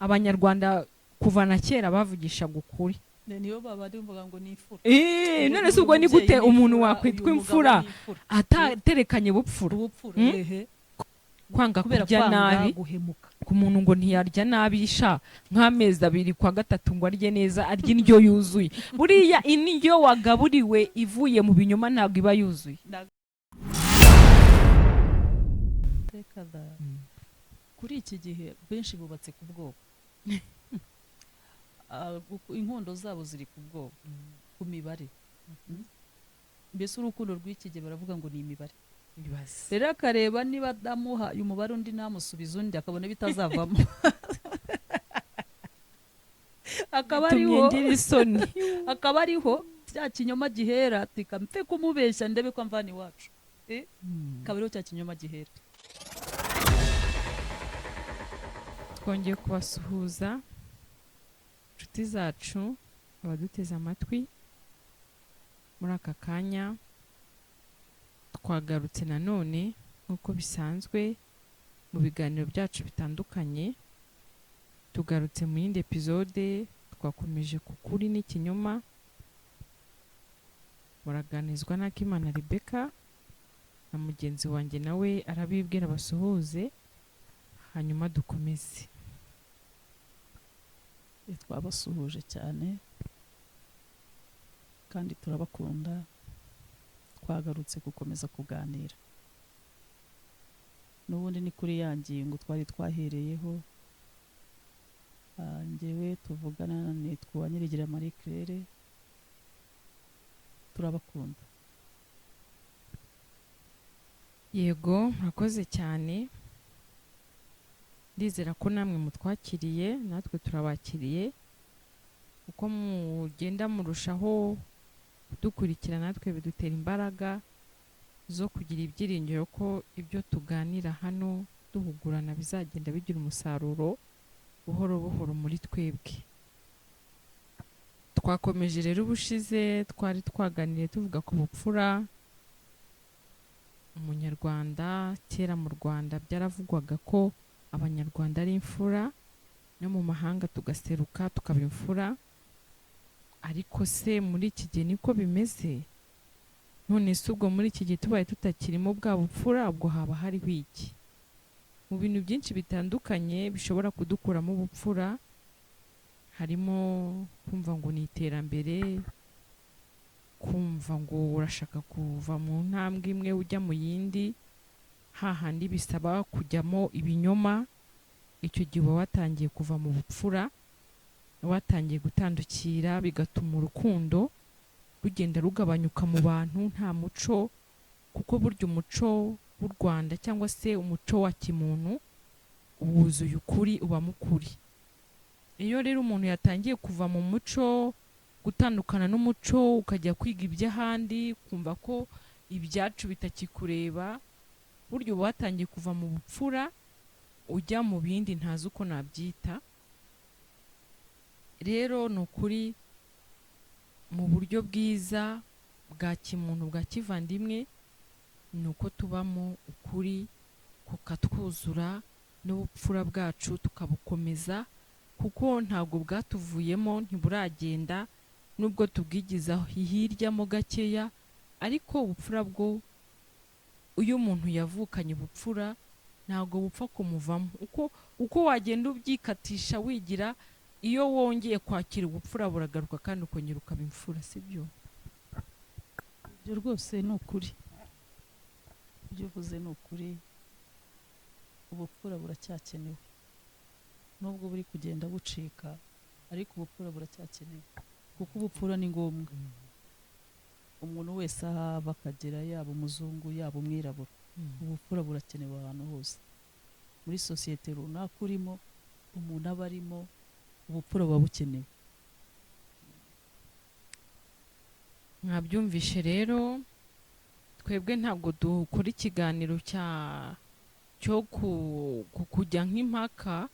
abanyarwanda kuva na kera bavugisha gukuri. niyo baba ndumvuga ngo ni imfura. None se ubwo ni gute umuntu wakwitwa imfura ataterekanye bupfura? Kwanga kurya nabi guhemuka ku muntu ngo ntiyarya nabi sha nk'amezi 2 kwa gatatu ngo arye neza, arya indyo yuzuye. Buriya indyo wagaburiwe ivuye mu binyoma ntabwo iba yuzuye. Kuri iki gihe benshi bubatse ku bwoba. Inkondo zabo ziri ku bwoba, ku mibare. Mbese urukundo rw'iki gihe baravuga ngo ni imibare. Rero akareba niba damuha umubare undi namusubiza undi akabona bitazavamo. Akaba ariho cya kinyoma gihera tika mfe kumubeshya ndebe ko mvani wacu. Kabiro cya kinyoma gihera. Twongeye kubasuhuza inshuti zacu abaduteze amatwi muri aka kanya. Twagarutse nanone nk'uko bisanzwe mu biganiro byacu bitandukanye. Tugarutse mu yindi episode, twakomeje kukuri n'ikinyoma. Muraganizwa na Kimana Rebecca na mugenzi wanjye, nawe arabibwira basuhuze hanyuma dukomeze. Twabasuhuje cyane kandi turabakunda. Twagarutse gukomeza kuganira n'ubundi ni kuri ya ngingo twari twahereyeho. Njyewe tuvugana nitwa Nyirigira Marie Claire. Turabakunda. Yego, murakoze cyane. Ndizera ko namwe mutwakiriye, natwe turabakiriye. Uko mugenda murushaho dukurikira, natwe bidutera imbaraga zo kugira ibyiringiro ko ibyo tuganira hano duhugurana bizagenda bigira umusaruro buhoro buhoro muri twebwe. Twakomeje rero ubushize twari twaganiriye tuvuga ku bupfura. Umunyarwanda kera mu Rwanda byaravugwaga ko abanyarwanda ari imfura, no mu mahanga tugaseruka tukaba imfura. Ariko se muri iki gihe niko bimeze? None se ubwo muri iki gihe tubaye tutakirimo bwa bupfura, ubwo haba hariho iki? Mu bintu byinshi bitandukanye bishobora kudukuramo ubupfura harimo kumva ngo ni iterambere, kumva ngo urashaka kuva mu ntambwe imwe ujya mu yindi, hahandi bisaba kujyamo ibinyoma. Icyo gihe watangiye kuva mu bupfura, watangiye gutandukira, bigatuma urukundo rugenda rugabanyuka mu bantu. Nta muco, kuko burya umuco w'u Rwanda cyangwa se umuco wa kimuntu wuzuye ukuri, uba mukuri. Iyo rero umuntu yatangiye kuva mu muco, gutandukana n'umuco, ukajya kwiga iby'ahandi, kumva ko ibyacu bitakikureba, burya uba watangiye kuva mu bupfura ujya mu bindi ntazi uko nabyita. Rero ni ukuri mu buryo bwiza bwa kimuntu bwa kivandimwe, ni uko tubamo ukuri kukatwuzura n'ubupfura bwacu tukabukomeza, kuko ntabwo bwatuvuyemo, ntiburagenda nubwo tubwigizaho hiryamo gakeya. Ariko ubupfura bwo, uyu muntu yavukanye ubupfura ntabwo bupfa kumuvamo. Uko wagenda ubyikatisha wigira, iyo wongeye kwakira ubupfura buragaruka kandi ukongera ukaba imfura, sibyo? Ibyo rwose ni ukuri. Ibyo uvuze ni ukuri. Ubupfura buracyakenewe, nubwo buri kugenda bucika, ariko ubupfura buracyakenewe, kuko ubupfura ni ngombwa. Umuntu wese ahaba akagera, yaba umuzungu yaba umwirabura, ubupfura burakenewe ahantu hose. Muri sosiyete runaka urimo, umuntu aba arimo, ubupfura buba bukenewe. Mwabyumvishe rero, twebwe ntabwo dukora ikiganiro cyo kujya nk'impaka,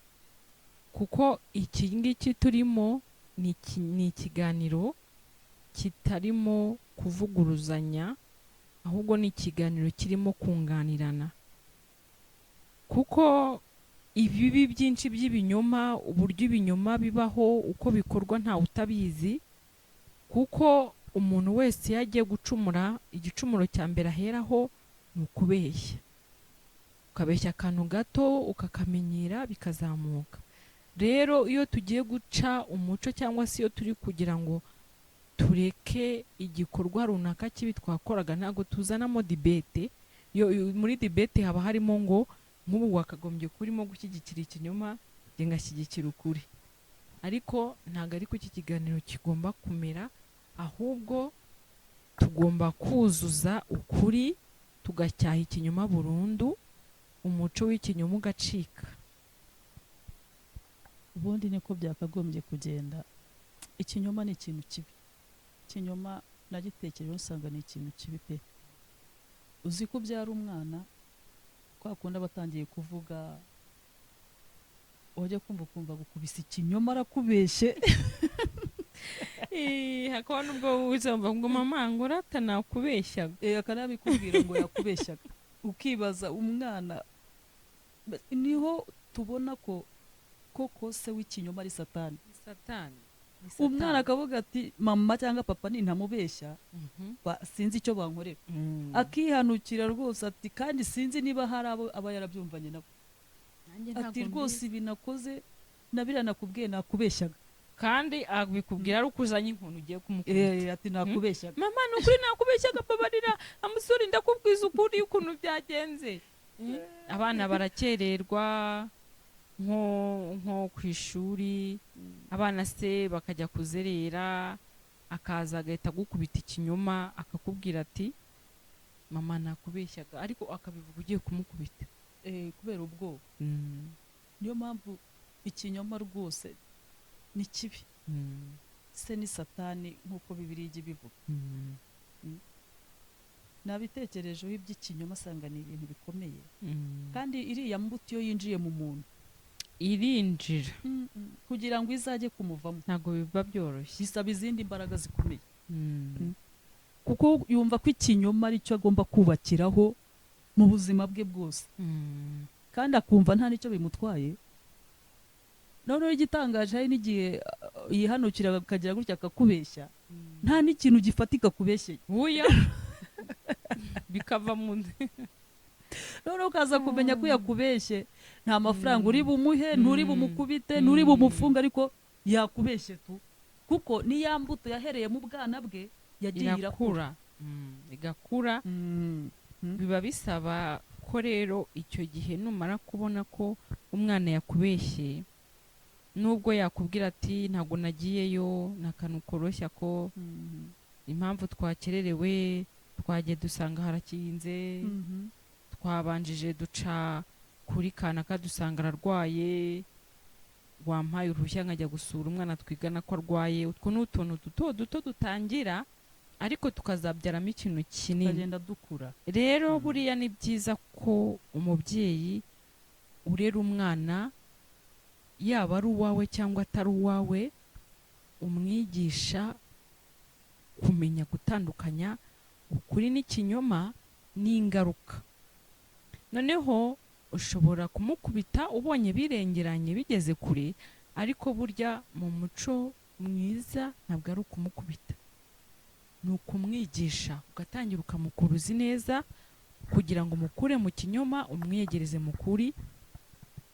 kuko iki ngiki turimo ni ikiganiro kitarimo kuvuguruzanya, ahubwo ni ikiganiro kirimo kunganirana. Kuko ibibi byinshi by'ibinyoma, uburyo ibinyoma bibaho, uko bikorwa ntawe utabizi, kuko umuntu wese iyo agiye gucumura igicumuro cya mbere aheraho ni ukubeshya, ukabeshya akantu gato ukakamenyera bikazamuka. rero iyo tugiye guca umuco cyangwa se iyo turi kugira ngo tureke igikorwa runaka kibi twakoraga, ntabwo tuzanamo dibete. Muri dibete haba harimo ngo nk'ubu wakagombye kurimo gushyigikira ikinyoma njye ngashyigikira ukuri, ariko ntabwo ariko iki kiganiro kigomba kumera, ahubwo tugomba kuzuza ukuri tugacyaha ikinyoma burundu, umuco w'ikinyoma ugacika. ubundi niko byakagombye kugenda. Ikinyoma ni ikintu kibi, ikinyoma nagitekereje usanga ni ikintu kibi pe. Uzi ko ubyara umwana kwa kundi batangiye kuvuga, wajya kumva gukubisa ikinyoma arakubeshye hakaba nubwo wizumva ngo mama ngo rata nakubeshyaga, akanabikubwira ngo yakubeshyaga, ukibaza umwana. Niho tubona ko koko se w'ikinyoma ari satani. Umwana akavuga ati mama cyangwa papa nintamubeshya sinzi icyo bankorera, akihanukira rwose ati kandi sinzi niba hari abo aba yarabyumvanye nabo, ati rwose ibi nakoze nabira nakubwiye nakubeshyaga, kandi abikubwira ari ukuzanye inkunu ugiye kumukubita. Ati nakubeshyaga mama nukuri nakubeshyaga, babarira amusore ndakubwiza ukuri ukuntu byagenze. Abana barakererwa nko ku ishuri, abana se bakajya kuzerera, akaza agahita gukubita ikinyoma akakubwira ati mama nakubeshyaga, ariko akabivuga ugiye kumukubita kubera ubwoba. Niyo mpamvu ikinyoma rwose ni kibi, se ni satani nk'uko Bibiliya ijya ibivuga. Nabitekerejeho iby'ikinyoma asanga ni ibintu bikomeye, kandi iriya mbuto iyo yinjiye mu muntu irinjira kugira ngo izajye kumuvamo ntabwo biba byoroshye, bisaba izindi mbaraga zikomeye. Kuko yumva ko ikinyoma ari cyo agomba kubakiraho mu buzima bwe bwose, kandi akumva nta n'icyo bimutwaye. Noneho igitangaje hari n'igihe yihanukira akagira gutya akakubeshya, nta n'ikintu gifatika kubeshyeye bikava mu nda. Noneho ukaza kumenya ko yakubeshye, nta mafaranga uri bumuhe, nturi bumukubite, nturi bumufunga, ariko yakubeshye tu, kuko ni ya mbuto yahereye mu bwana bwe yagiye irakura igakura. Biba bisaba ko rero icyo gihe numara kubona ko umwana yakubeshye, nubwo yakubwira ati ntabwo nagiyeyo, n'akantu koroshya ko impamvu twakererewe twagiye dusanga harakinze, twabanjije duca kuri kanaka dusanga ararwaye, wampaye uruhushya nkajya gusura umwana twigana ko arwaye. Utwo ni utuntu duto duto dutangira, ariko tukazabyaramo ikintu kinini, tukagenda dukura. rero buriya ni byiza ko umubyeyi urera umwana, yaba ari uwawe cyangwa atari uwawe, umwigisha kumenya gutandukanya ukuri n'ikinyoma n'ingaruka. Noneho ushobora kumukubita ubonye birengeranye bigeze kure, ariko burya mu muco mwiza ntabwo ari ukumukubita, ni ukumwigisha, ugatangira ukamukuruza neza kugira ngo umukure mu kinyoma umwiyegereze mu kuri.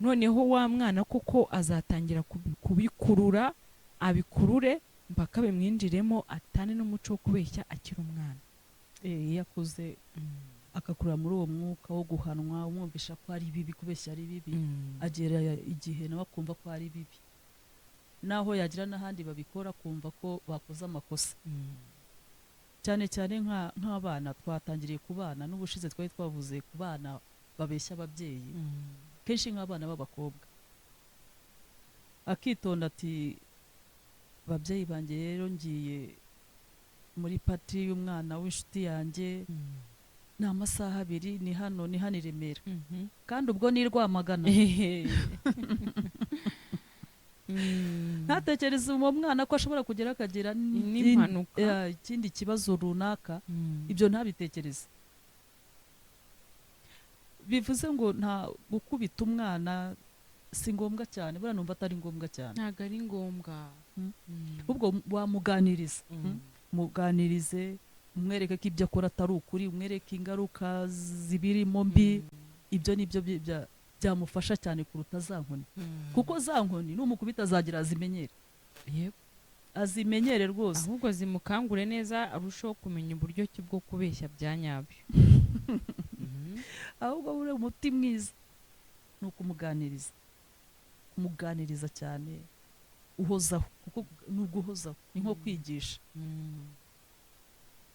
Noneho wa mwana koko azatangira kubikurura, abikurure mpaka bimwinjiremo, atane n'umuco wo kubeshya akiri umwana. Iyo akuze akakurira muri uwo mwuka wo guhanwa, umwumvisha ko ari bibi, kubeshya ari bibi, agera igihe nawe akumva ko ari bibi, naho yagira n'ahandi babikora kumva ko bakoze amakosa. Cyane cyane nk'abana twatangiriye ku bana, n'ubushize twari twavuze ku bana babeshya ababyeyi, kenshi nk'abana b'abakobwa akitonda ati babyeyi banjye rero ngiye muri pati y'umwana w'inshuti yanjye, ni amasaha 2, ni hano i Remera, kandi ubwo ni Rwamagana. Ntatekereza uwo mwana ko ashobora kugera akagira n'impanuka, ikindi kibazo runaka, ibyo ntabitekereze. Bivuze ngo nta gukubita umwana si ngombwa cyane, buriya numva atari ngombwa cyane. ntabwo ari ngombwa. ubwo wamuganiriza, muganirize, umwereke ko ibyo akora atari ukuri, umwereke ingaruka zibirimo mbi. ibyo nibyo byamufasha cyane kuruta za nkoni, kuko za nkoni n'umukubita azagira azimenyere. Yego. Azimenyere rwose, ahubwo zimukangure neza arushaho kumenya uburyo ki bwo kubeshya bya nyabyo. ahubwo buri umuti mwiza ni ukumuganiriza, kumuganiriza cyane, uhozaho, kuko ni uguhozaho, ni nko kwigisha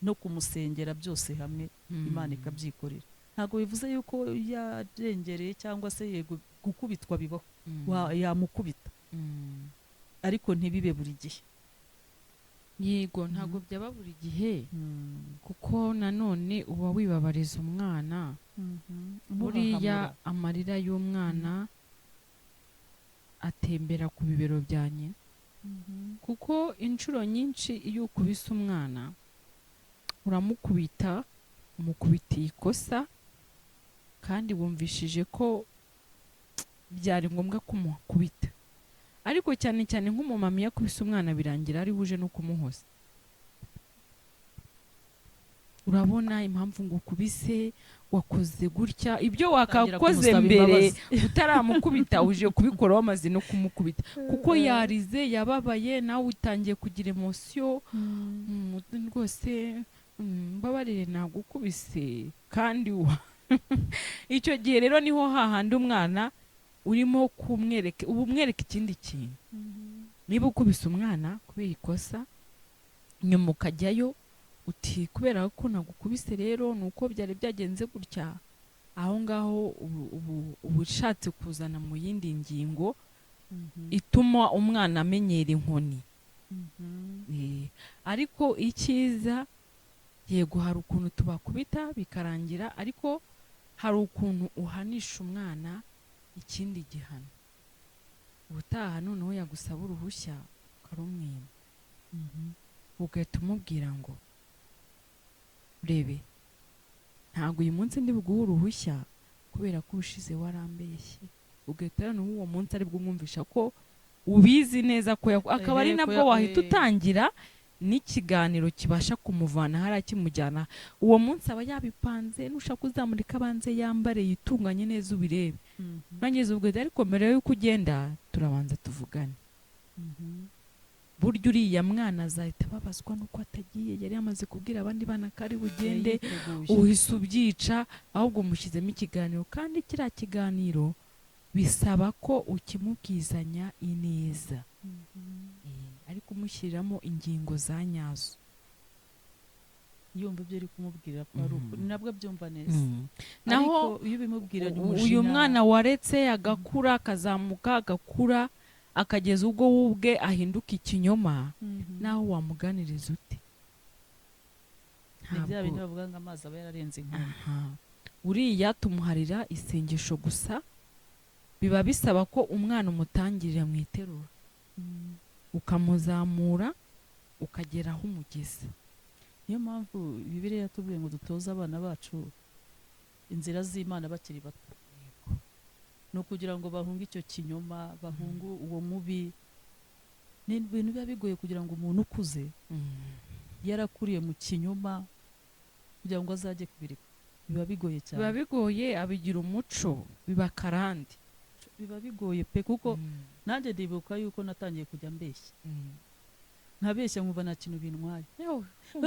no kumusengera, byose hamwe Imana ikabyikorera. Ntabwo bivuze yuko yarengereye cyangwa se yego gukubitwa bibaho, yamukubita, ariko ntibibe buri gihe. Yego, ntabwo byaba buri gihe, kuko nanone uba wibabariza umwana. Buriya amarira y'umwana atembera ku bibero bya nyina, kuko inshuro nyinshi iyo ukubise umwana uramukubita, umukubitiye ikosa kandi wumvishije ko byari ngombwa kumukubita, ariko cyane cyane nk'umumama iyo akubise umwana birangira ari buje no kumuhoza. urabona impamvu ngo ukubise, wakoze gutya, ibyo wakakoze mbere utaramukubita uje kubikora wamaze no kumukubita, kuko yarize, yababaye, nawe utangiye kugira emotion. rwose mbabarire nagukubise kandi icyo gihe rero niho hahandi umwana urimo kumwereka, ubu umwereka ikindi kintu. niba ukubise umwana kubera ikosa, nyuma ukajyayo uti kubera ko nagukubise rero nuko byari byagenze gutya, aho ngaho ubu ushatse kuzana mu yindi ngingo ituma umwana amenyera inkoni. ariko icyiza, yego hari ukuntu tubakubita bikarangira, ariko hari ukuntu uhanisha umwana ikindi gihano. ubutaha noneho yagusaba uruhushya ukarumwima, ugahita umubwira ngo urebe, ntabwo uyu munsi ndi buguhe uruhushya kubera ko ushize warambeshye. ugahita noneho uwo munsi ari bwo umwumvisha ko ubizi neza ko akaba ari nabwo wahita utangira n'ikiganiro kibasha kumuvana hariya kimujyana. uwo munsi aba yabipanze, nushaka uzamurika abanze yambare yitunganye neza ubirebe. nangize ubwo ariko mbere yuko ugenda turabanza tuvugane. burya uriya mwana azahita babazwa nuko atagiye, yari yamaze kubwira abandi bana ko ari bugende, uhise ubyica, ahubwo mushyizemo ikiganiro. kandi kiriya kiganiro bisaba ko ukimubwizanya ineza, ariko umushyiriramo ingingo za nyazo, yumva ibyo uri kumubwira ko ari ukuri, nabwo abyumva neza. naho iyo ubimubwiranye umujinya, uyu mwana waretse agakura, akazamuka, agakura, akageza ubwo wubwe ahinduka ikinyoma, naho wamuganiriza ute? ni bya bindi bavuga ngo amazi aba yararenze inkombe. uriya tumuharira isengesho gusa, biba bisaba ko umwana umutangirira mu iterura, ukamuzamura ukagera aho umugeze. niyo mpamvu Bibiliya yatubwiye ngo dutoze abana bacu inzira z'Imana bakiri bato, ni ukugira ngo bahunge icyo kinyoma, bahunge uwo mubi. ni ibintu biba bigoye kugira ngo umuntu ukuze yarakuriye mu kinyoma kugira ngo azajye kubireka, biba bigoye cyane. biba bigoye, abigira umuco, biba karande, biba bigoye pe, kuko nanjye ndibuka yuko natangiye kujya mbeshya, nkabeshya nkumva nta kintu bintwaye.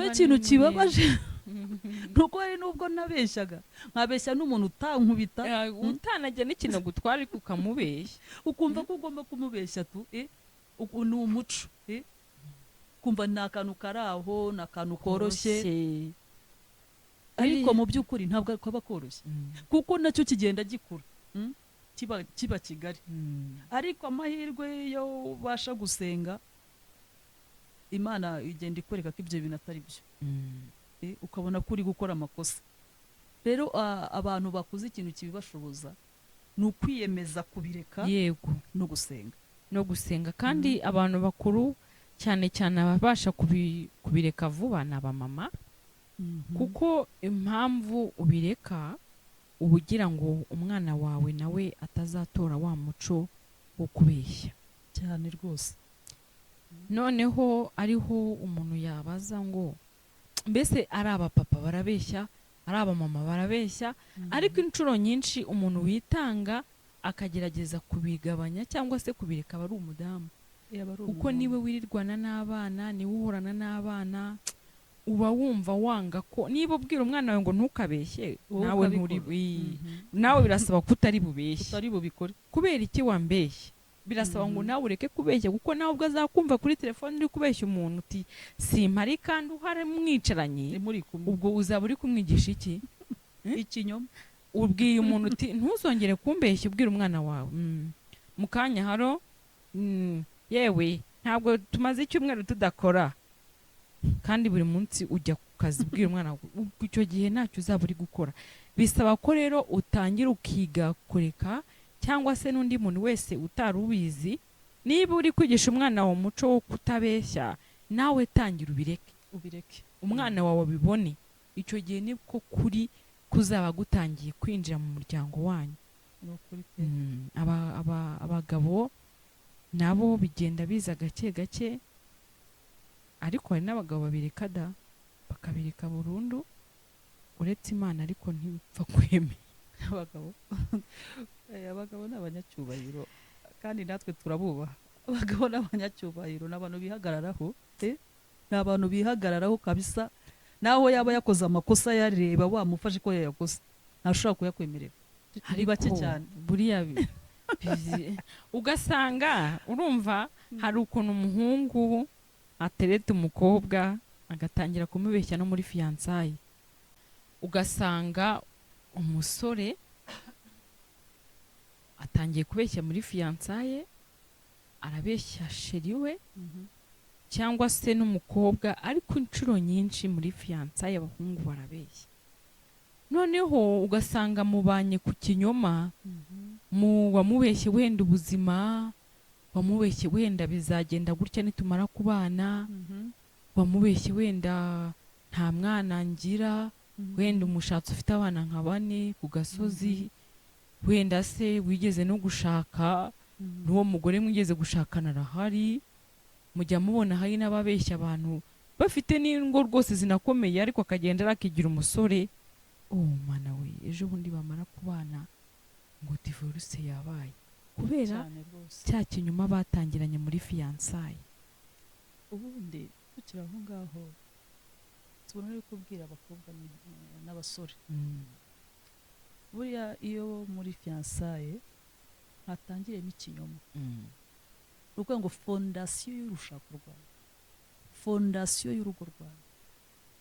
ikintu kibabaje nuko hari nubwo nabeshyaga, nkabeshya n'umuntu utankubita, utanajya n'ikintu gutwara ariko ukamubeshya, ukumva ko ugomba kumubeshya tu ni umuco, kumva ni akantu kari aho, ni akantu koroshye, ariko mu by'ukuri ntabwo kaba koroshye, kuko nacyo kigenda gikura, kiba kigari. ariko amahirwe yo ubasha gusenga, Imana igenda ikwereka ko ibyo bintu atari byo, ukabona ko uri gukora amakosa. rero abantu bakuze ikintu kibibashoboza ni ukwiyemeza kubireka, yego, no gusenga. kandi abantu bakuru cyane cyane ababasha kubireka vuba ni abamama, kuko impamvu ubireka uba ugira ngo umwana wawe nawe atazatora wa muco wo kubeshya. cyane rwose. Noneho ariho umuntu yabaza ngo mbese ari abapapa barabeshya, ari abamama barabeshya, ariko inshuro nyinshi umuntu witanga akagerageza kubigabanya cyangwa se kubireka aba ari umudamu, kuko niwe wirirwana n'abana, niwe uhorana n'abana, uba wumva wanga ko niba ubwira umwana wawe ngo ntukabeshye nawe nawe birasaba ko utari bubikore. Kubera iki wambeshye? Birasaba ngo nawe ureke kubeshya, kuko nawe ubwo azakumva kuri telefone uri kubeshya umuntu uti simpari kandi uhari mwicaranye, ubwo uzaba uri kumwigisha iki? Ikinyoma. Ubwiye umuntu uti ntuzongere kumbeshya, ubwira umwana wawe mu kanya haro yewe ntabwo tumaze icyumweru tudakora, kandi buri munsi ujya ku kazi, ubwira umwana wawe, icyo gihe ntacyo uzaba uri gukora. Bisaba ko rero utangira ukiga kureka, cyangwa se n'undi muntu wese utari ubizi, niba uri kwigisha umwana wawe umuco wo kutabeshya, nawe tangira ubireke umwana wawe abibone. Icyo gihe nibwo kuri kuzaba gutangiye kwinjira mu muryango wanyu. Abagabo nabo bigenda biza gake gake, ariko hari n'abagabo babireka bakabireka burundu uretse Imana, ariko ntibipfa kwemera. Abagabo ni abanyacyubahiro kandi natwe turabubaha. Abagabo ni abanyacyubahiro, ni abantu bihagararaho, ni abantu bihagararaho kabisa. Naho yaba yakoze amakosa yareba wamufashe ko yayakoze, ntashobora kuyakwemerera. Ari bake cyane buriya ugasanga urumva hari ukuntu umuhungu atereta umukobwa agatangira kumubeshya no muri fiyansaye, ugasanga umusore atangiye kubeshya muri fiyansaye, arabeshya sheri we cyangwa se n'umukobwa, ariko inshuro nyinshi muri fiyansaye abahungu barabeshya. Noneho ugasanga mubanye ku kinyoma, wamubeshye wenda ubuzima, wamubeshye wenda bizagenda gutya nitumara kubana, wamubeshye wenda nta mwana ngira, wenda umushatsi ufite abana nka 4 ku gasozi, wenda se wigeze no gushaka, n'uwo mugore mwigeze gushakana arahari. Mujya mubona hari n'ababeshya abantu bafite n'ingo rwose zinakomeye, ariko akagenda arakigira umusore, mana we ejo bundi bamara kubana ngo divorce yabaye, kubera cya kinyuma batangiranye muri fiyansaye. Ubundi tukiri aho ngaho tubona ari kubwira abakobwa n'abasore, buriya iyo muri fiyansaye hatangiremo ikinyoma, nuko ngo fondasiyo y'urushako rwawe, fondasiyo y'urugo rwawe,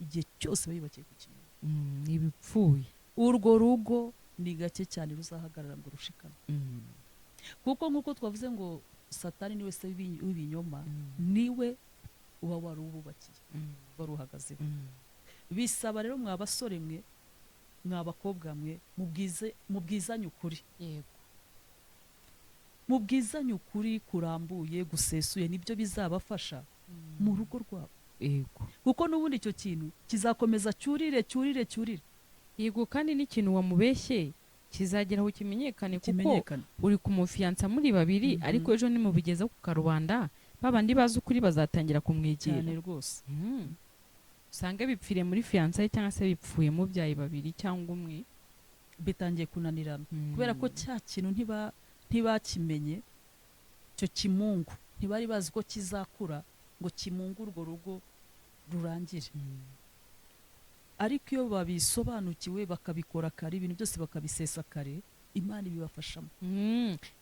igihe cyose bayubakiye ku kinyoma, ibipfuye, urwo rugo ni gake cyane ruzahagarara ngo rushikane. Kuko nk'uko twavuze ngo Satani niwe se w'ibinyoma, niwe uba warububakiye, waruhagazeho. Bisaba rero mwa basore mwe, mwa bakobwa mwe, mubwizanye ukuri, mubwizanye ukuri kurambuye gusesuye, nibyo bizabafasha mu rugo rwabo. Kuko n'ubundi icyo kintu kizakomeza cyurire. Yego, kandi n'ikintu wamubeshye kizageraho kimenyekane, kuko uri kumufiyansa muri babiri, ariko ejo nimubigeza ku karubanda, babandi bazi ukuri bazatangira kumwegera cyane rwose. Usange bipfire muri fiyansaye cyangwa se bipfuye mu byayi babiri cyangwa umwe, bitangiye kunanirana kubera ko cya kintu ntibakimenye, cyo kimungu ntibari bazi ko kizakura ngo kimungu urwo rugo rurangire. Ariko iyo babisobanukiwe bakabikora kare, ibintu byose bakabisesa kare, Imana ibibafashamo.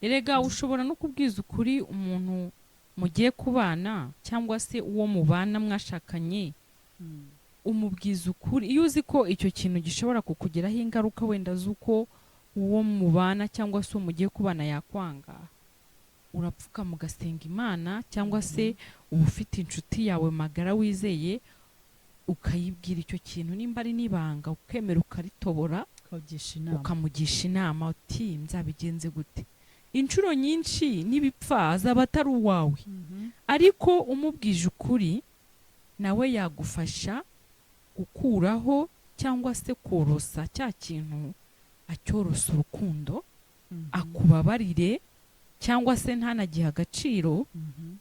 Erega ushobora no kubwiza ukuri umuntu mugiye kubana, cyangwa se uwo mubana mwashakanye, umubwiza ukuri iyo uzi ko icyo kintu gishobora kukugiraho ingaruka, wenda z'uko uwo mubana cyangwa se uwo mugiye kubana yakwanga, urapfuka mugasenga Imana, cyangwa se uba ufite inshuti yawe magara wizeye, ukayibwira icyo kintu nimba ari n'ibanga, ukemera ukaritobora, ukamugisha inama uti nzabigenze gute. Inshuro nyinshi n'ibipfa azaba atari uwawe, ariko umubwije ukuri nawe yagufasha gukuraho cyangwa se korosa cya kintu, acyorosa urukundo, akubabarire, cyangwa se ntanagihe agaciro,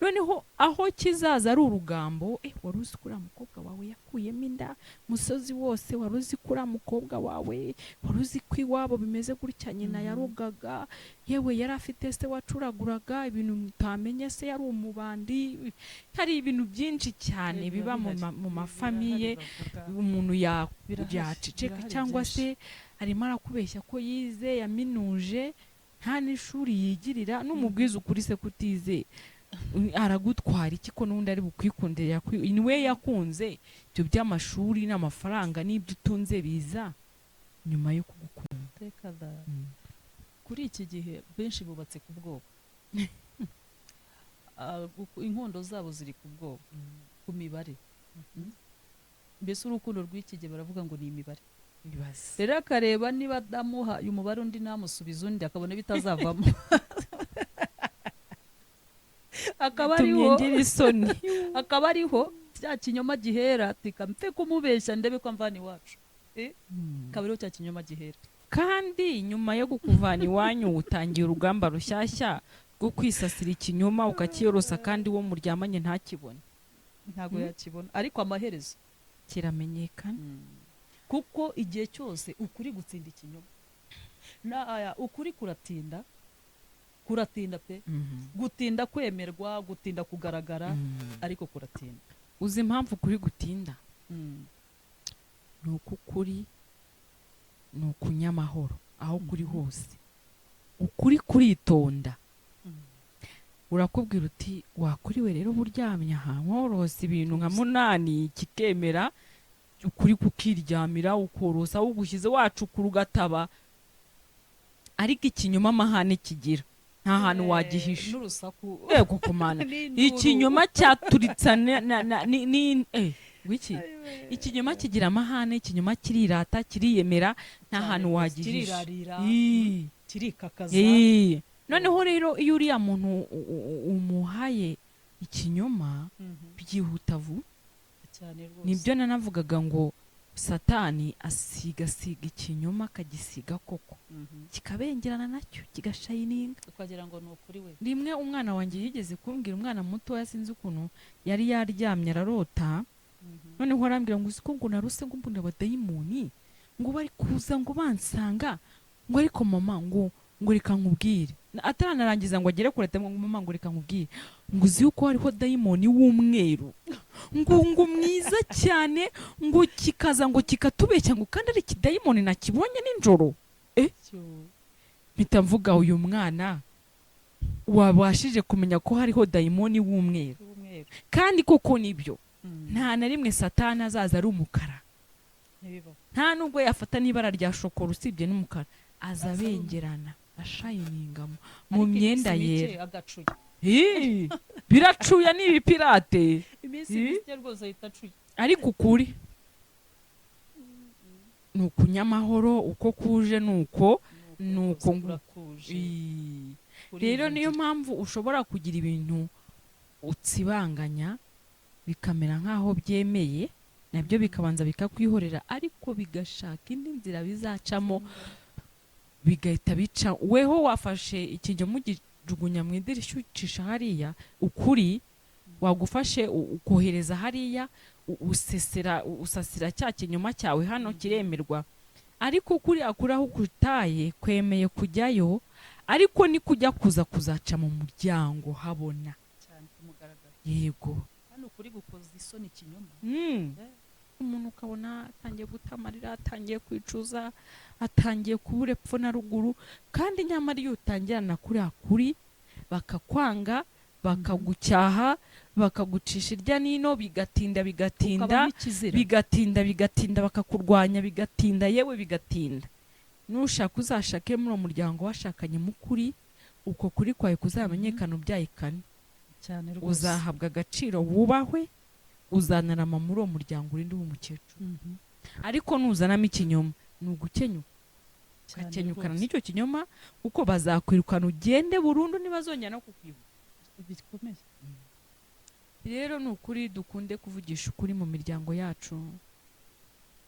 noneho aho kizaza ari urugambo, wari uzi ko uriya mukobwa wawe yakuyemo inda musozi wose, wari uzi ko uriya mukobwa wawe, wari uzi ko iwabo bimeze gutya, nyina yarogaga, yewe yari afite se wacuraguraga ibintu mutamenye, se yari umubandi. Hari ibintu byinshi cyane biba mu mafamiye umuntu yaceceka, cyangwa se arimo arakubeshya ko yize yaminuje nta n'ishuri yigirira, n'umubwiza ukuri se kutize aragutwara iki ko n'undi ari bukwikundira niwe yakunze. Ibyo by'amashuri n'amafaranga n'ibyo utunze biza nyuma yo kugukunda. Kuri iki gihe benshi bubatse ku bwoba, inkondo zabo ziri ku bwoba, ku mibare. Mbese urukundo rw'iki gihe baravuga ngo ni imibare. Rero akareba niba adamuha uyu mubare undi namusubiza undi akabona bitazavamo akaba ariho cya kinyoma gihera, tikampe kumubeshya ndebe ko amvana iwacu, akaba ariho cya kinyoma gihera. Kandi nyuma yo kukuvana iwanyu utangiye urugamba rushyashya rwo kwisasira ikinyoma ukakiyorosa, kandi uwo muryamanye ntakibone, ntabwo yakibona, ariko amaherezo kiramenyekana. Kuko igihe cyose ukuri gutsinda ikinyoma, ukuri kuratinda pe, gutinda kwemerwa, gutinda kugaragara, ariko kuratinda. Uzi impamvu ukuri gutinda? Ni uko ukuri ni ukunyamahoro aho kuri hose. Ukuri kuritonda, urakubwira uti wakuriwe rero buryamye aha nkorose ibintu nka 8 kikemera, ukuri kukiryamira ukorosa ugushyize wacukura ugataba, ariko ikinyoma amahane kigira nta hantu wagihisha. N'urusaku yego kumana ikinyoma cyaturitsa wiki ikinyoma kigira amahane, ikinyoma kirirata kiriyemera, nta hantu wagihisha, kirikakaza. Noneho rero iyo uriya muntu umuhaye ikinyoma byihuta vuba. Nibyo nanavugaga ngo Satani asigasiga ikinyoma akagisiga koko, kikabengerana nacyo kigashayininga, ukagira ngo ni ukuri we. Rimwe umwana wanjye yigeze kumbwira, umwana muto yasinze ukuntu yari yaryamye ararota, noneho arambwira ngo uzi ko ngo naruse ngo mbona abadayimoni ngo bari kuza ngo bansanga, ngo ariko mama ngo reka nkubwire, ataranarangiza ngo agere kure ngo mama ngo reka nkubwire, ngo uzi yuko hariho dayimoni w'umweru ngo mwiza cyane, ngo kikaza ngo kikatubeshya ngo kandi ari ikidayimoni nakibonye ninjoro. Mpita mvuga uyu mwana wabashije kumenya ko hariho dayimoni w'umweru, kandi koko nibyo. Nta na rimwe Satani azaza ari umukara, nta nubwo yafata n'ibara rya shokora usibye n'umukara, aza abengerana ashayiningamo mu myenda yera. Biracuya n'ibipirate, ariko ukuri ni ukunyamahoro, uko kuje nuko rero niyo mpamvu ushobora kugira ibintu utsibanganya bikamera nk'aho byemeye, nabyo bikabanza bikakwihorera, ariko bigashaka indi nzira bizacamo, bigahita bica. Weho wafashe ikinyoma ugijugunya mu idirishya ucisha hariya, ukuri wagufashe ukohereza hariya, usasira cya kinyoma cyawe hano kiremerwa, ariko ukuri akuraho ukutaye kwemeye kujyayo, ariko ni kujya kuzaca mu muryango habona cyane kumugaragara. Yego, hano ukuri gukoza isoni ikinyoma. Umuntu ukabona atangiye gutamarira, atangiye kwicuza, atangiye kubura epfo na ruguru, kandi nyamara iyo utangirana kuri bakakwanga, bakagucyaha, bakagucisha irya nino, bigatinda bakakurwanya, bigatinda, yewe bigatinda. Nushaka uzashake muri umuryango washakanye mukuri, uko kuri kwawe kuzamenyekana ubyayikane cyane rwose, uzahabwa agaciro, wubahwe, uzanarama muri uwo muryango urinde w'umukecuru. Ariko nuzanamo ikinyoma ni ugukenyuka, ukakenyukana n'icyo kinyoma, uko bazakwirukana ugende burundu ntibazongera no kukwibuka. Bikomeye. Rero ni ukuri dukunde kuvugisha ukuri mu miryango yacu.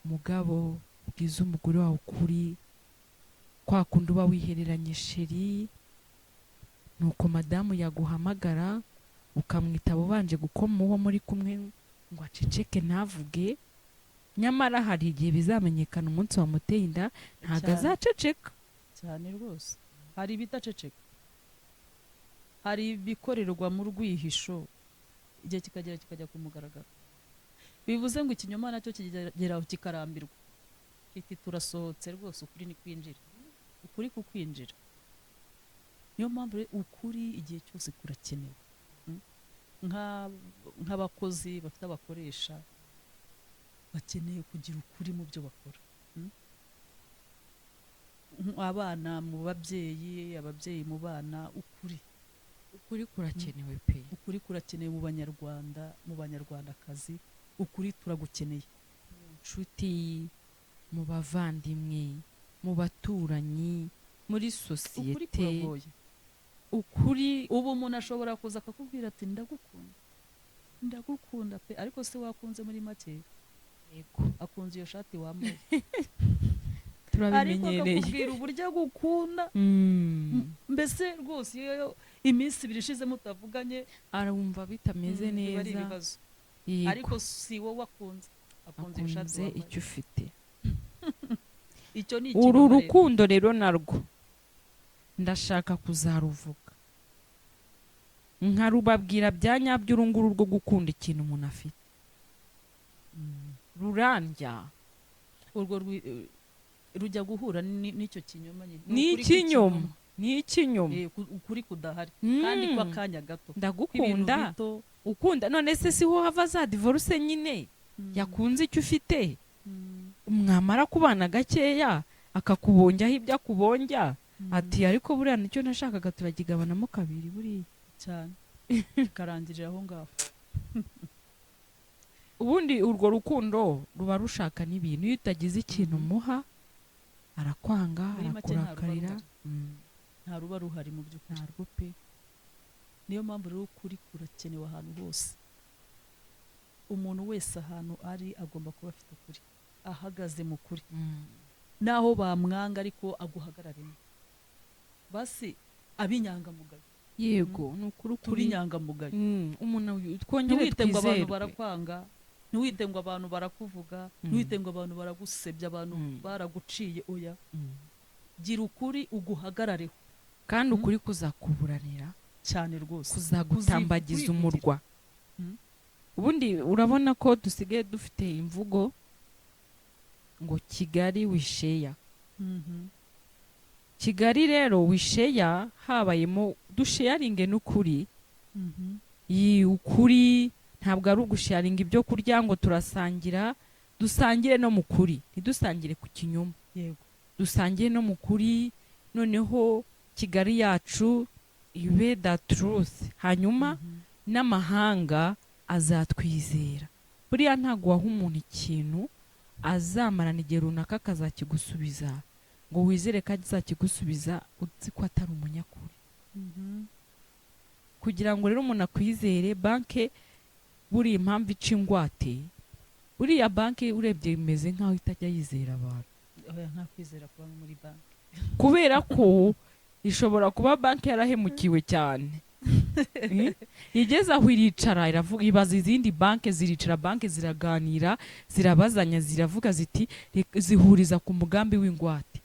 Mugabo ubwiza umugore wawe ukuri, kwa kundi uba wihereranye sheri, nuko madamu yaguhamagara ukamwitaba ubanje gukoma uwo muri kumwe ngo aceceke ntavuge, nyamara hari igihe bizamenyekana umunsi wamuteye inda ntabwo Cyane. azaceceka. cyane rwose. Hari ibidaceceka, hari ibikorerwa mu rwihisho, igihe kikagera kikajya ku mugaragaro. Bivuze ngo ikinyoma nacyo kigeraho kikarambirwa, kiti turasohotse rwose, ukuri ni kwinjira, ukuri kukwinjira. Niyo mpamvu ukuri igihe cyose kurakenewe. Nk'abakozi bafite abakoresha bakeneye kugira ukuri mu byo bakora. Abana mu babyeyi, ababyeyi mu bana, ukuri kurakenewe pe. ukuri kurakenewe mu banyarwanda, mu banyarwandakazi, ukuri turagukeneye. Mu nshuti, mu bavandimwe, mu baturanyi, muri Ukuri sosiyete, kuragoye. ukuri Ubu umuntu ashobora kuza akakubwira ati ndagukunda, ndagukunda pe, ariko se wakunze muri make? yego Akunze iyo shati wambaye, ariko turabimenyereye. akakubwira uburyo agukunda. Mbese rwose iyo iminsi ibiri ishize mutavuganye, arumva bitameze biba ari neza. ibibazo. Yego. Ariko si wowe akunze, akunze iyo shati akunze wambaye. icyo ufite. Icyo ni uru ikinyoma rero. rukundo rero narwo ndashaka kuzaruvuga nkarubabwira bya nyabyo, uru nguru rwo gukunda ikintu umuntu afite rurandya. Urwo rujya guhura n'icyo kinyoma nyine. Ni ukuri ikinyoma, kw'ikinyoma. ni ikinyoma. Ukuri kudahari, kandi kw'akanya gato. Ndagukunda, Ibintu bito. ukunda, none se siho hava za divorce nyine. Yakunze icyo ufite, mwamara kubana gakeya akakubonjaho ibyo akubonja, ati ariko buriya nicyo nashakaga, turagigabanamo kabiri buriya cyane, karangirira aho ngaho. ubundi urwo rukundo ruba rushaka n'ibintu. Iyo utagize ikintu umuha arakwanga, Muri make nta ruba arakurakarira. ruhari. Nta ruba ruhari mu by'ukuri. ntarwo pe. Niyo mpamvu rero ukuri kurakenewe ahantu hose. Umuntu wese ahantu ari agomba kuba afite ukuri, ahagaze mu kuri, naho bamwanga ariko aguhagararemo. Basi ab'inyangamugayo, yego ni ukuri turi kuri inyangamugayo. umuntu twongere Ntiwite ngo abantu twizerwe. barakwanga, ntiwite ngo abantu barakuvuga, ntiwite ngo abantu baragusebya, abantu baraguciye. Oya, gira ukuri uguhagarareho, kandi ukuri kuzakuburanira, cyane rwose, kuzagutambagiza umurwa. Ubundi urabona ko dusigaye dufite imvugo ngo Kigali wisheya. Kigali rero wisheya habayemo dusheyaringe n'ukuri. Ukuri ntabwo ari ugusharinga ibyo kurya ngo turasangira, dusangire no mu kuri, ntidusangire ku kinyoma. Yego, dusangire no mu kuri, noneho Kigali yacu ibe the truth, hanyuma n'amahanga azatwizera. Buriya ntabwo waha umuntu ikintu azamarana igihe runaka akazakigusubiza ngo wizere ko azakigusubiza uzi ko atari umunyakuri. Kugira ngo rero umuntu akwizere, banke buriya impamvu ica ingwate, buriya banke urebye bimeze nk'aho itajya yizera abantu. oya, nta kwizera kuba muri banki. Kubera ko ishobora kuba banke yarahemukiwe cyane. Igeze aho iricara iravuga, ibaza izindi banke, ziricara banke ziraganira, zirabazanya, ziravuga ziti zihuriza ku mugambi w'ingwate.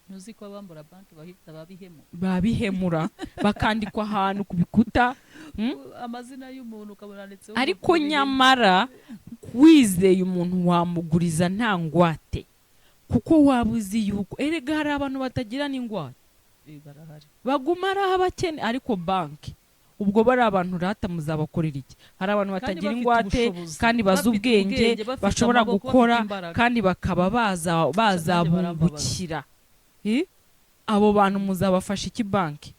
Ntuzi ko abambura banki bahita babihemura bakandikwa ahantu ku bikuta, amazina y'umuntu ukabona ndetse. ariko nyamara wizeye umuntu wamuguriza nta ngwate, kuko waba uzi yuko erega hari abantu batagira n'ingwate, barahari, baguma ari abakene. Ariko banki ubwo bari abantu rata muzabakorera iki? Hari abantu batagira ingwate kandi bazi ubwenge, bashobora gukora kandi bakaba bazabungukira. Abo bantu muzabafasha iki banki?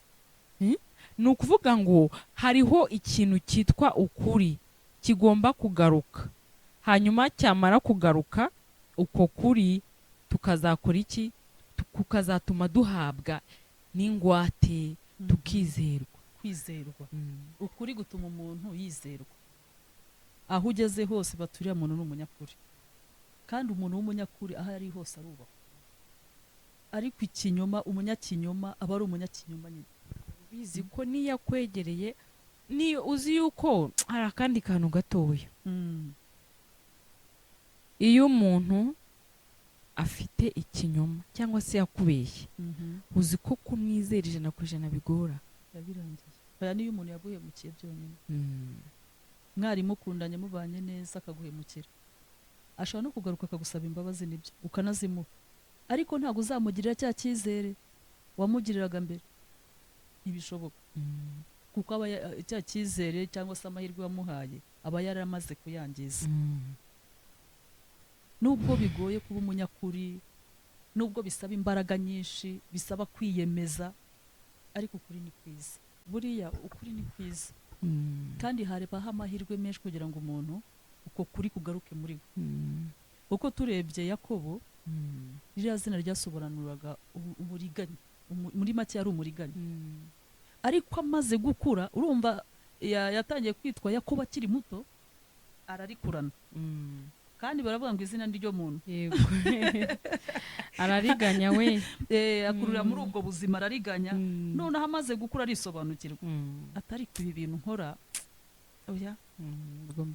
Ni ukuvuga ngo hariho ikintu cyitwa ukuri kigomba kugaruka, hanyuma cyamara kugaruka uko kuri tukazakora iki? Kukazatuma duhabwa n'ingwate, tukizerwa. Kwizerwa, ukuri gutuma umuntu yizerwa. Aho ugeze hose baturiye umuntu n'umunyakuri, kandi umuntu w'umunyakuri aho ari hose arubahwa. Ariko ikinyoma, umunyakinyoma aba ari umunyakinyoma nyine. bizi ko niyo akwegereye niyo uzi yuko hari akandi kantu gatoya. Iyo umuntu afite ikinyoma cyangwa se yakubeshye uzi ko kumwizera 100% bigora. yabirangiye oya niyo umuntu yaguhemukiye byonyine mwari mukundanye mubanye neza akaguhemukira ashobora no kugaruka akagusaba imbabazi nibyo ukanazimuha ariko ntabwo uzamugirira cya cyizere wamugiriraga mbere ntibishoboka kuko aba cya cyizere cyangwa se amahirwe wamuhaye aba yaramaze kuyangiza. Nubwo bigoye kuba umunyakuri, nubwo bisaba imbaraga nyinshi, bisaba kwiyemeza, ariko ukuri ni kwiza. Buriya ukuri ni kwiza kandi harebaho amahirwe menshi kugira ngo umuntu uko kuri kugaruke muri we. Uko turebye Yakobo ririya zina ryasobanuraga uburiganya, muri make yari umuriganya. Ariko amaze gukura urumva yatangiye kwitwa Yakobo akiri muto ararikurana. Kandi baravuga ngo izina ndiryo muntu. Yego. Arariganya we. Akurura muri ubwo buzima arariganya. None amaze gukura arisobanukirwa. Atari ibi bintu nkora. Oya.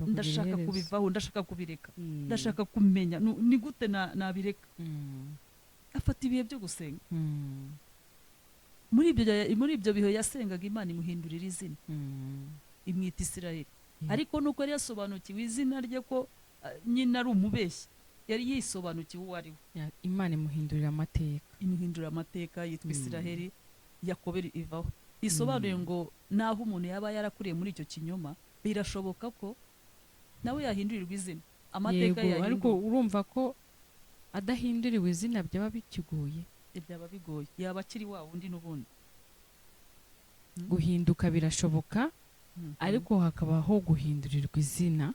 Ndashaka kubivaho, ndashaka kubireka. Ndashaka kumenya ni gute nabireka. Afata ibihe byo gusenga. Muri ibyo bihe yasengaga Imana imuhindurira izina. Imwita Isiraheli. Ariko nuko yari yasobanukiwe izina rye ko nyina ari umubeshyi, yari yisobanukiwe uwo ari we. Imana imuhindurira amateka. Imuhindurira amateka yitwa Isiraheli. Yakobo ivaho. Isobanuye ngo naho umuntu yaba yarakuriye muri icyo kinyoma birashoboka ko nawe yahindurirwa izina. Amateka yahinduye. Ariko urumva ko adahinduriwe izina byaba bikigoye. Byaba bigoye. Yaba akiri wa wundi n'ubundi. Guhinduka birashoboka ariko hakabaho guhindurirwa izina.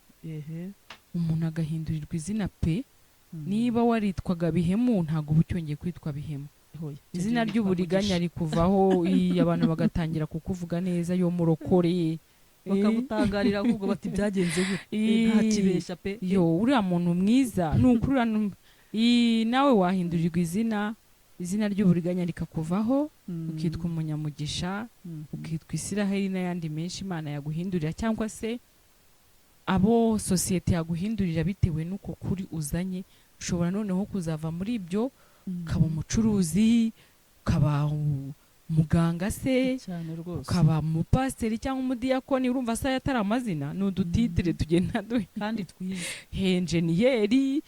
Umuntu agahindurirwa izina pe. Niba waritwaga Bihemu ntago bucyongeye kwitwa Bihemu. Izina ry'uburiganya rikuvaho abantu bagatangira kukuvuga neza yo murokore. Bakagutangarira ahubwo bati byagenze gute nta kibeshya pe. Yo uriya muntu mwiza nukurura nawe wahindurirwa izina ry'uburiganya rikakuvaho ukitwa umunyamugisha ukitwa Isiraheli n'ayandi menshi Imana yaguhindurira cyangwa se abo sosiyete yaguhindurira bitewe nuko kuri uzanye. Ushobora noneho kuzava muri ibyo ukaba umucuruzi, ukaba muganga se, ukaba umupasiteri cyangwa umudiyakoni. Urumva se atari amazina ni udutitire tugenda kandi twiza. Enjeniyeri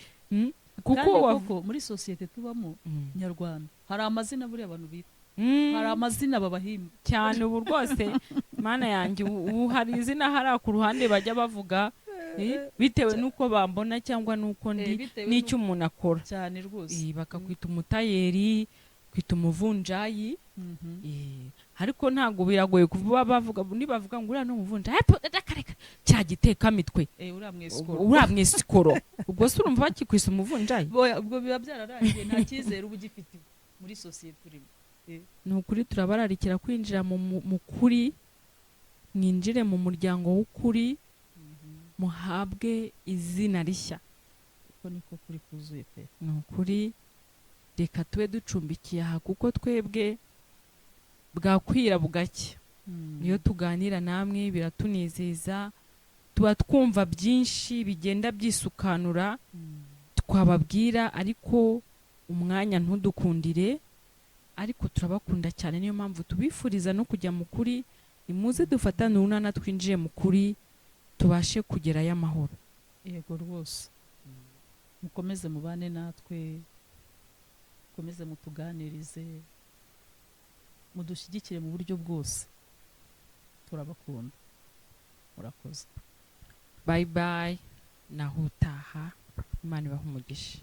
kuko muri sosiyete tubamo nyarwanda hari amazina buri abantu bita. Hari amazina babahimba cyane ubu rwose Mana yanjye ubu hari izina hari ku ruhande bajya bavuga bitewe nuko bambona cyangwa nuko ndi n'icyo umuntu akora cyane rwose. Bakakwita umutayeri, kwita umuvunjayi. Ariko ntago biragoye kuvuga bavuga nibavuga ngo uriya no muvunjayi akareka cya giteka mitwe uriya mwesikoro. Ubwo se urumva bakikwisa umuvunjayi? Ubwo biba byararangiye nta cyizere uba ugifite muri sosiyete turimo. Ni ukuri turabararikira kwinjira mu kuri, mwinjire mu muryango w'ukuri, muhabwe izina rishya. Uko niko kuri kuzuye pe. Ni ukuri reka tube ducumbikiye aha kuko twebwe bwakwira bugacya. Iyo tuganira namwe biratunezeza, tuba twumva byinshi bigenda byisukanura twababwira ariko umwanya ntudukundire. Ariko turabakunda cyane niyo mpamvu tubifuriza no kujya mu kuri. Imuze dufatane urunana twinjiye mu kuri tubashe kugerayo amahoro. Yego rwose. Mukomeze mubane natwe, mukomeze mutuganirize, mudushyigikire mu buryo bwose. Turabakunda. Murakoze. Bye bye. Naho utaha. Imana ibahe umugisha.